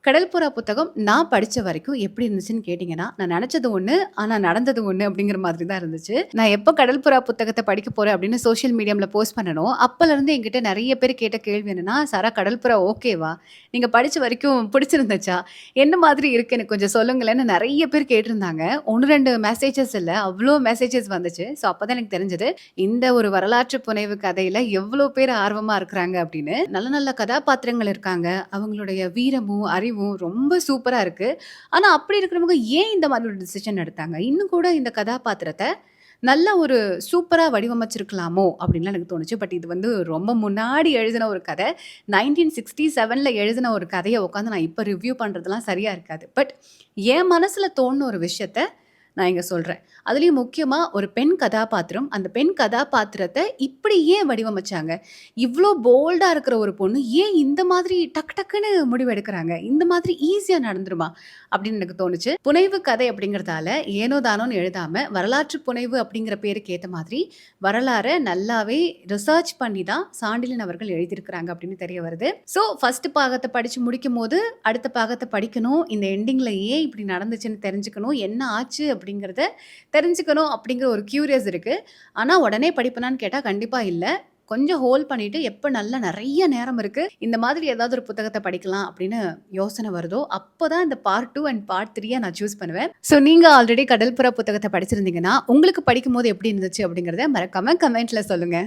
கடல்புறா புத்தகம் நான் படிச்ச வரைக்கும் எப்படி இருந்துச்சுன்னு கேட்டீங்கன்னா, நான் நெனச்சது ஒண்ணு, ஆனா நடந்தது ஒண்ணு அப்படிங்கிற மாதிரி தான் இருந்துச்சு. நான் எப்போ கடல்புறா புத்தகத்த படிக்க போறேன் அப்படின்னு சோசியல் மீடியால போஸ்ட் பண்ணனோ, அப்பலருந்து என்கிட்ட நெறைய பேர் கேட்ட கேள்வி என்னன்னா, "சாரா கடல்புறா ஓகேவா? நீங்க படிச்ச வரைக்கும் பிடிச்சிருந்துச்சா? என்ன மாதிரி இருக்கு எனக்கு கொஞ்சம் சொல்லுங்களேன்னு" நெறைய பேர் கேட்டிருந்தாங்க. 1, 2 மெசேஜஸ் இல்ல, அவ்ளோ மெசேஜஸ் வந்துச்சு. ஸோ அப்பதான் எனக்கு தெரிஞ்சது, இந்த ஒரு வரலாற்று புனைவு கதையில எவ்ளோ பேர் ஆர்வமா இருக்கிறாங்க அப்படின்னு. நல்ல நல்ல கதாபாத்திரங்கள் இருக்காங்க. அவங்களுடைய வீரமும், அறிவும் ரொம்ப சூப்பரா இருக்கு. ஆனா அப்படி இருக்கிறவங்க ஏன் இந்த மாதிரி ஒரு டிசிஷன் எடுத்தாங்க? இன்னும் கூட இந்த கதாபாத்திரத்த நல்ல ஒரு சூப்பரா வடிவமைச்சிருக்கலாமோ! அப்டின்லாம் எனக்கு தோணுச்சு. பட் இது வந்து ரொம்ப முன்னாடி எழுதின ஒரு கத. 1967ல எழுதின ஒரு கதைய உட்காந்து நான் இப்ப ரிவ்யூ பண்றதெல்லாம் சரியா இருக்காது. பட் என் மனசுல தோணுன ஒரு விஷயத்த நான் இங்க சொல்றேன். அதுலயும் முக்கியமா ஒரு பெண் கதாபாத்திரம். அந்த பெண் கதாபாத்திரத்த இப்படி ஏன் வடிவமைச்சாங்க? இவ்ளோ போல்டா இருக்கிற ஒரு பொண்ணு ஏன் இந்த மாதிரி டக்கு டக்குன்னு முடிவு எடுக்குறாங்க? இந்த மாதிரி ஈஸியா நடந்துருமா? அப்படின்னு எனக்கு தோணுச்சு. புனைவு கதை அப்படிங்கிறதால ஏனோ தானோன்னு எழுதாம, வரலாற்று புனைவு அப்படிங்கிற பேருக்கு ஏத்த மாதிரி, வரலாற நல்லாவே ரிசர்ச் பண்ணி தான் சாண்டில்யன் அவர்கள் எழுதியிருக்கிறாங்க அப்படின்னு தெரிய வருது. ஸோ ஃபர்ஸ்ட் பாகத்த படிச்சு முடிக்கும்போது, அடுத்த பாகத்த படிக்கணும். இந்த எண்டிங்ல ஏன் இப்படி நடந்துச்சுன்னு தெரிஞ்சுக்கணும். என்ன ஆச்சு அப்படிங்கிறத தெரிஞ்சுக்கணும் அப்படிங்கிற ஒரு கியூரியஸ் இருக்கு. ஆனா உடனே படிப்பேனான்னு கேட்டா கண்டிப்பா இல்ல. கொஞ்சம் ஹோல்ட் பண்ணிட்டு எப்ப நல்லா நெறைய நேரம் இருக்கு, இந்த மாதிரி ஏதாவது ஒரு புத்தகத்த படிக்கலாம் அப்படின்னு யோசனை வருதோ, அப்பதான் இந்த பார்ட் 2 அண்ட் பார்ட் 3ய நான் சூஸ் பண்ணுவேன். ஸோ நீங்க ஆல்ரெடி கடல்புறா புத்தகத்த படிச்சிருந்தீங்கன்னா, உங்களுக்கு படிக்கும்போது எப்படி இருந்துச்சு அப்படிங்கிறத மறக்காம கமெண்ட்ல சொல்லுங்க.